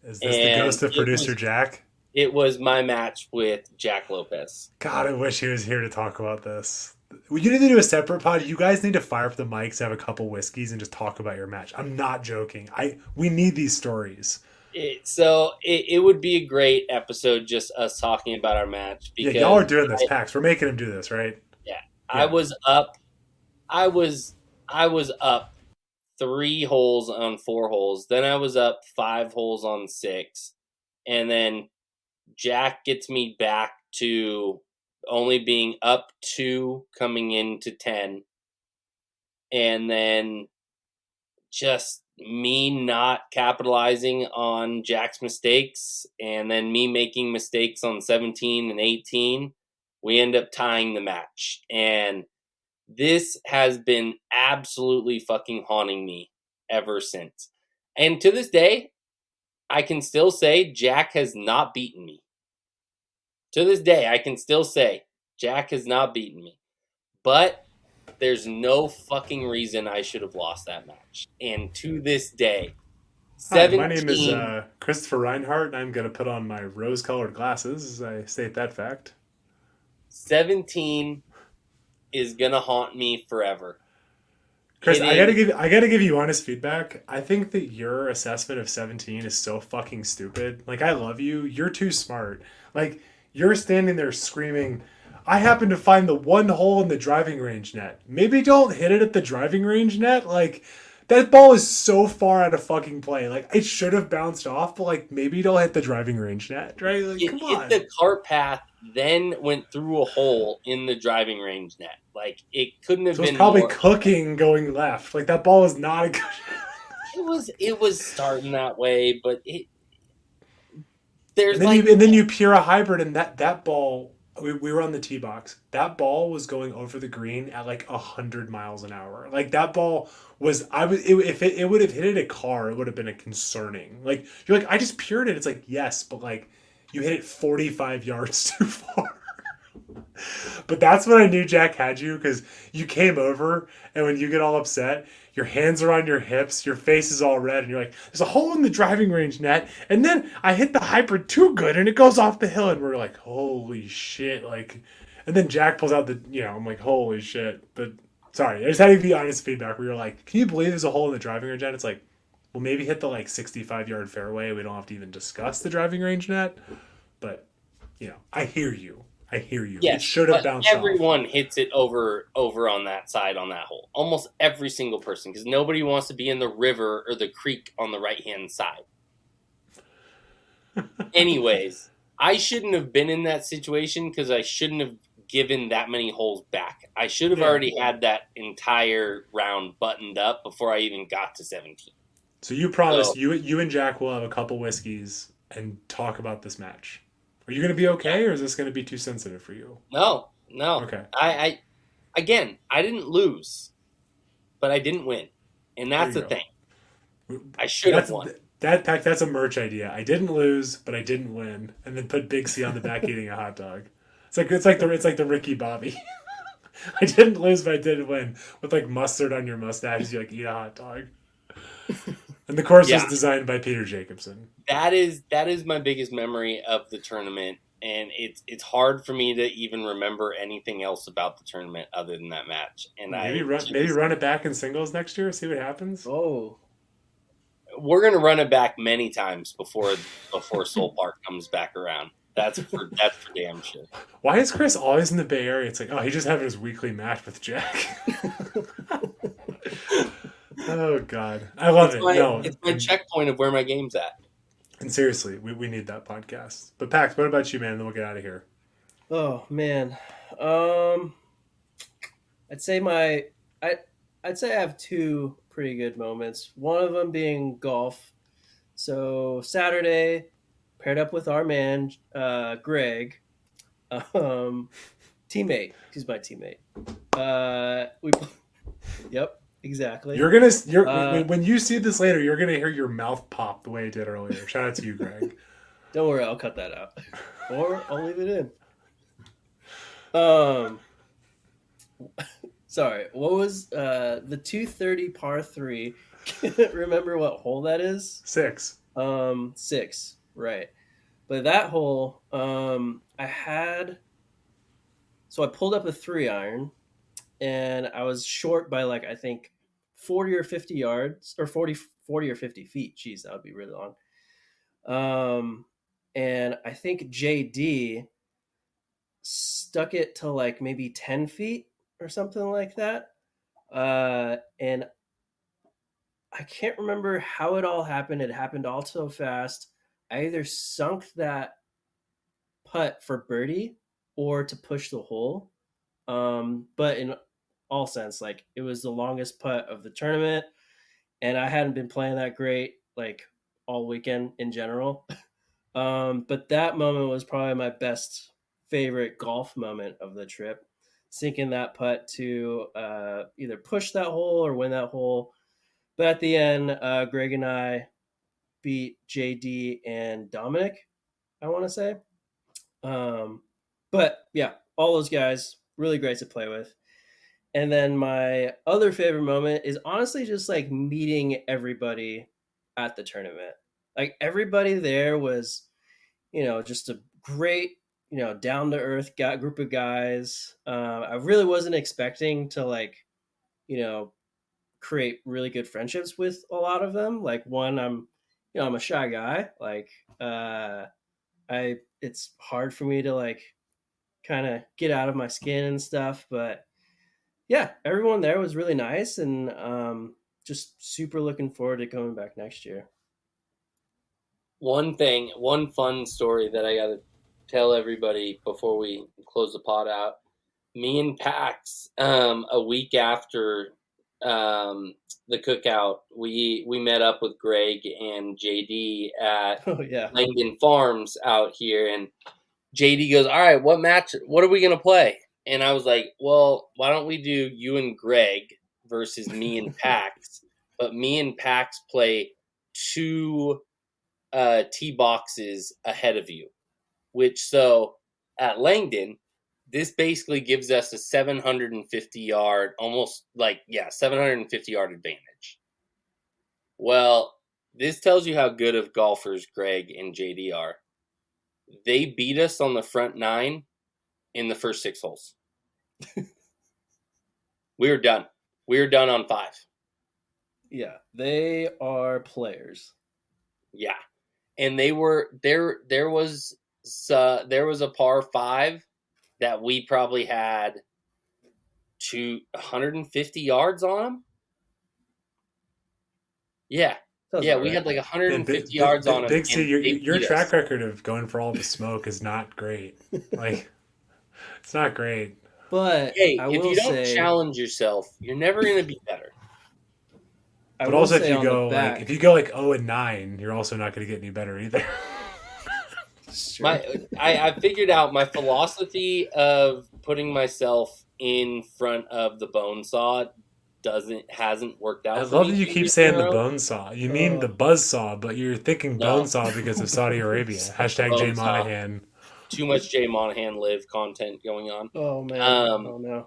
Speaker 3: Is this the ghost of producer Jack?
Speaker 2: It was my match with Jack Lopez.
Speaker 3: God, I wish he was here to talk about this. You need to do a separate pod. You guys need to fire up the mics, have a couple whiskeys, and just talk about your match. I'm not joking. We need these stories.
Speaker 2: It would be a great episode, just us talking about our match. Because
Speaker 3: y'all are doing this, Pax. We're making him do this, right?
Speaker 2: Yeah. I was up 3 holes on 4 holes. Then I was up 5 holes on 6. And then Jack gets me back to only being up 2 coming into 10. And then just me not capitalizing on Jack's mistakes and then me making mistakes on 17 and 18. We end up tying the match. And this has been absolutely fucking haunting me ever since. And to this day, I can still say Jack has not beaten me. To this day, I can still say Jack has not beaten me. But there's no fucking reason I should have lost that match. And to this day,
Speaker 3: 17... Hi, my name is Christopher Reinhardt, and I'm going to put on my rose-colored glasses as I state that fact.
Speaker 2: 17 is going to haunt me forever.
Speaker 3: Chris, I gotta give you honest feedback. I think that your assessment of 17 is so fucking stupid. Like, I love you. You're too smart. Like, you're standing there screaming, "I happen to find the 1 hole in the driving range net." Maybe don't hit it at the driving range net. Like, that ball is so far out of fucking play. Like, it should have bounced off, but like, maybe don't hit the driving range net, right? Like, come on.
Speaker 2: It hit the cart path, then went through a hole in the driving range net. Like, it couldn't have been.
Speaker 3: It's probably cooking going left. Like, that ball is not a good.
Speaker 2: It was starting that way, but there's
Speaker 3: and then you pure a hybrid, and that ball. We were on the tee box. That ball was going over the green at like 100 miles an hour. Like that ball was. If it would have hit a car, it would have been a concerning. Like you're like I just pured it. It's like yes, but like you hit it 45 yards too far. But that's when I knew Jack had you, because you came over, and when you get all upset, your hands are on your hips, your face is all red, and you're like, there's a hole in the driving range net, and then I hit the hybrid too good, and it goes off the hill, and we're like, holy shit, like, and then Jack pulls out I'm like, holy shit, but sorry, I just had to be honest feedback where you're like, can you believe there's a hole in the driving range net? It's like, well, maybe hit the, 65-yard fairway, we don't have to even discuss the driving range net, but, I hear you.
Speaker 2: Yes,
Speaker 3: it should have bounced
Speaker 2: everyone
Speaker 3: off.
Speaker 2: hits it over on that side on that hole. Almost every single person, because nobody wants to be in the river or the creek on the right-hand side. Anyways, I shouldn't have been in that situation because I shouldn't have given that many holes back. I should have already had that entire round buttoned up before I even got to 17.
Speaker 3: So you promised you and Jack will have a couple whiskeys and talk about this match. Are you going to be okay, or is this going to be too sensitive for you?
Speaker 2: No.
Speaker 3: Okay.
Speaker 2: I didn't lose, but I didn't win, and that's the thing. I should have won.
Speaker 3: That's a merch idea. I didn't lose, but I didn't win, and then put Big C on the back eating a hot dog. It's like the Ricky Bobby. I didn't lose, but I did win, with like mustard on your mustache as you like eat a hot dog. And the course was designed by Peter Jacobson.
Speaker 2: That is my biggest memory of the tournament, and it's hard for me to even remember anything else about the tournament other than that match. And
Speaker 3: maybe run it back in singles next year, see what happens.
Speaker 4: Oh,
Speaker 2: we're gonna run it back many times before Soule Park comes back around. That's for damn sure.
Speaker 3: Why is Chris always in the Bay Area? It's like, oh, he's just having his weekly match with Jack. Oh God, I love it.
Speaker 2: It's my checkpoint of where my game's at.
Speaker 3: And seriously, we need that podcast. But Pax, what about you, man? Then we'll get out of here.
Speaker 4: Oh man, I'd say I'd say I have two pretty good moments. One of them being golf. So Saturday, paired up with our man Greg, teammate. He's my teammate. Yep. Exactly.
Speaker 3: When you see this later, you're gonna hear your mouth pop the way it did earlier. Shout out to you, Greg.
Speaker 4: Don't worry, I'll cut that out, or I'll leave it in. Sorry, what was the 230 par 3? Remember what hole that is?
Speaker 3: 6.
Speaker 4: 6, right? But that hole, I pulled up a 3-iron, and I was short by I think 40 or 50 yards, or 40 or 50 feet. Jeez, that would be really long. And I think JD stuck it to maybe 10 feet or something like that. And I can't remember how it all happened. It happened all so fast. I either sunk that putt for birdie or to push the hole. But in all sense, it was the longest putt of the tournament, and I hadn't been playing that great all weekend in general. But that moment was probably my best favorite golf moment of the trip, sinking that putt to either push that hole or win that hole. But at the end, Greg and I beat JD and Dominic, I want to say. But yeah, all those guys, really great to play with. And then my other favorite moment is honestly just meeting everybody at the tournament. Everybody there was, just a great, down to earth group of guys. I really wasn't expecting to create really good friendships with a lot of them. One, I'm a shy guy. It's hard for me to kind of get out of my skin and stuff, but yeah, everyone there was really nice, and just super looking forward to coming back next year.
Speaker 2: One fun story that I got to tell everybody before we close the pod out. Me and Pax, a week after the Cookout, we met up with Greg and JD at
Speaker 4: Oh yeah.
Speaker 2: Langdon Farms out here, and JD goes, "All right, what are we gonna play?" And I was like, "Well, why don't we do you and Greg versus me and Pax? But me and Pax play 2 tee boxes ahead of you, which so at Langdon, this basically gives us a 750 yard, 750 yard advantage. Well, this tells you how good of golfers Greg and JD are. They beat us on the front 9 in the first 6 holes. We were done. We were done on 5.
Speaker 4: Yeah, they are players.
Speaker 2: Yeah, and they were there. There was a par 5 that we probably had 250 yards on them. Yeah.
Speaker 4: Sounds
Speaker 2: Yeah,
Speaker 4: about
Speaker 2: we
Speaker 4: right.
Speaker 2: had like 150 yards on him.
Speaker 3: Big C,
Speaker 2: and they
Speaker 3: your
Speaker 2: beat
Speaker 3: track
Speaker 2: us.
Speaker 3: record of going for all the smoke is not great. Like, it's not great.
Speaker 4: But
Speaker 2: Hey,
Speaker 4: I
Speaker 2: if
Speaker 4: will
Speaker 2: you don't
Speaker 4: say,
Speaker 2: challenge yourself, you're never going to be better.
Speaker 4: I
Speaker 3: But
Speaker 4: will
Speaker 3: also,
Speaker 4: say
Speaker 3: if
Speaker 4: on
Speaker 3: you
Speaker 4: the
Speaker 3: go
Speaker 4: back,
Speaker 3: like if you go like 0-9, you're also not going to get any better either.
Speaker 4: Sure.
Speaker 2: I figured out my philosophy of putting myself in front of the bone saw hasn't worked out.
Speaker 3: I
Speaker 2: for
Speaker 3: love
Speaker 2: me
Speaker 3: that you
Speaker 2: 2
Speaker 3: keep
Speaker 2: years
Speaker 3: saying
Speaker 2: in a
Speaker 3: the
Speaker 2: row.
Speaker 3: bone saw. You mean the buzz saw, but you're thinking
Speaker 2: No.
Speaker 3: bone saw because of Saudi Arabia. Hashtag
Speaker 2: Bone
Speaker 3: Jay
Speaker 2: saw.
Speaker 3: Monahan.
Speaker 2: Too much Jay Monahan live content going on.
Speaker 4: Oh man. Oh no.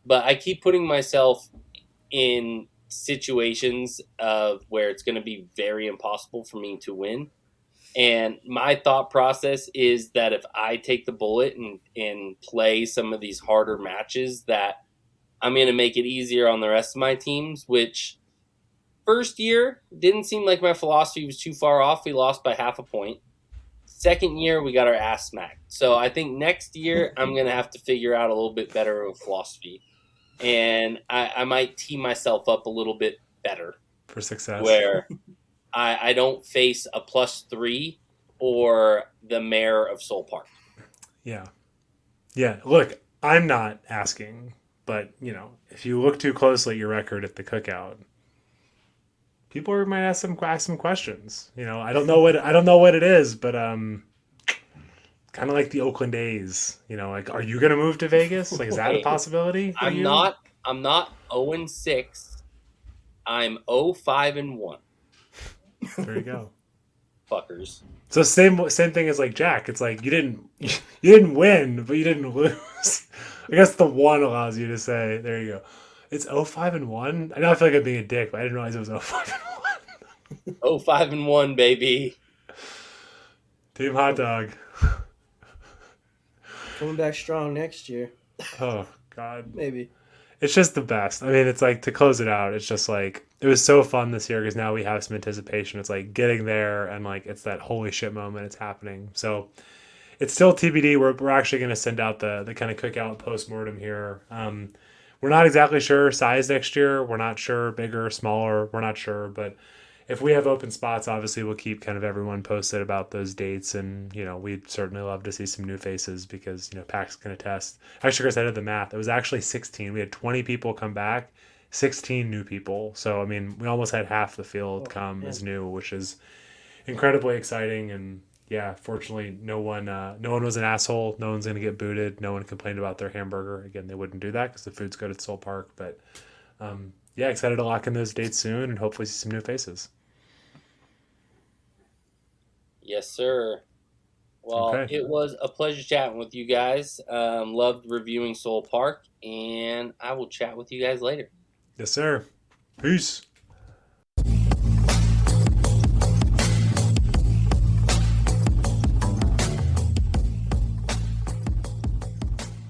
Speaker 2: But I keep putting myself in situations of where it's going to be very impossible for me to win. And my thought process is that if I take the bullet and play some of these harder matches, that I'm going to make it easier on the rest of my teams, which first year didn't seem like my philosophy was too far off. We lost by half a point. Second year, we got our ass smacked. So I think next year, I'm going to have to figure out a little bit better of a philosophy. And I might tee myself up a little bit better
Speaker 3: For success.
Speaker 2: where I don't face a +3 or the mayor of Soule Park.
Speaker 3: Yeah. Yeah. Look, I'm not asking, but if you look too closely at your record at the Cookout, people might ask some questions. I don't know what it is, but kind of like the Oakland A's. Like, are you gonna move to Vegas? Like, is that a possibility for you?
Speaker 2: I'm not 0-6. I'm 0-5-1.
Speaker 3: There you go.
Speaker 2: Fuckers.
Speaker 3: So same thing as like Jack. It's like you didn't win, but you didn't lose. I guess the 1 allows you to say, there you go. It's 0-5-1. I know I feel like I'm being a dick, but I didn't realize it was 0-5-1.
Speaker 2: 0-5-1, baby.
Speaker 3: Team Hot Dog.
Speaker 4: Coming back strong next year.
Speaker 3: Oh God.
Speaker 4: Maybe.
Speaker 3: It's just the best. I mean, it's like to close it out. It's just like it was so fun this year because now we have some anticipation. It's like getting there and like it's that holy shit moment. It's happening. So it's still TBD. We're actually going to send out the kind of Cookout postmortem here. We're not exactly sure size next year. We're not sure bigger, smaller. We're not sure, but if we have open spots, obviously we'll keep kind of everyone posted about those dates. And, we'd certainly love to see some new faces because, Pax can attest. Actually, Chris, I did the math. It was actually 16. We had 20 people come back, 16 new people. So, I mean, we almost had half the field come as new, which is incredibly exciting. And yeah, fortunately, no one was an asshole. No one's going to get booted. No one complained about their hamburger. Again, they wouldn't do that because the food's good at Soule Park. But yeah, excited to lock in those dates soon and hopefully see some new faces.
Speaker 2: Yes, sir. Well,
Speaker 3: Okay.
Speaker 2: It was a pleasure chatting with you guys. Loved reviewing Soule Park, and I will chat with you guys later.
Speaker 3: Yes, sir. Peace.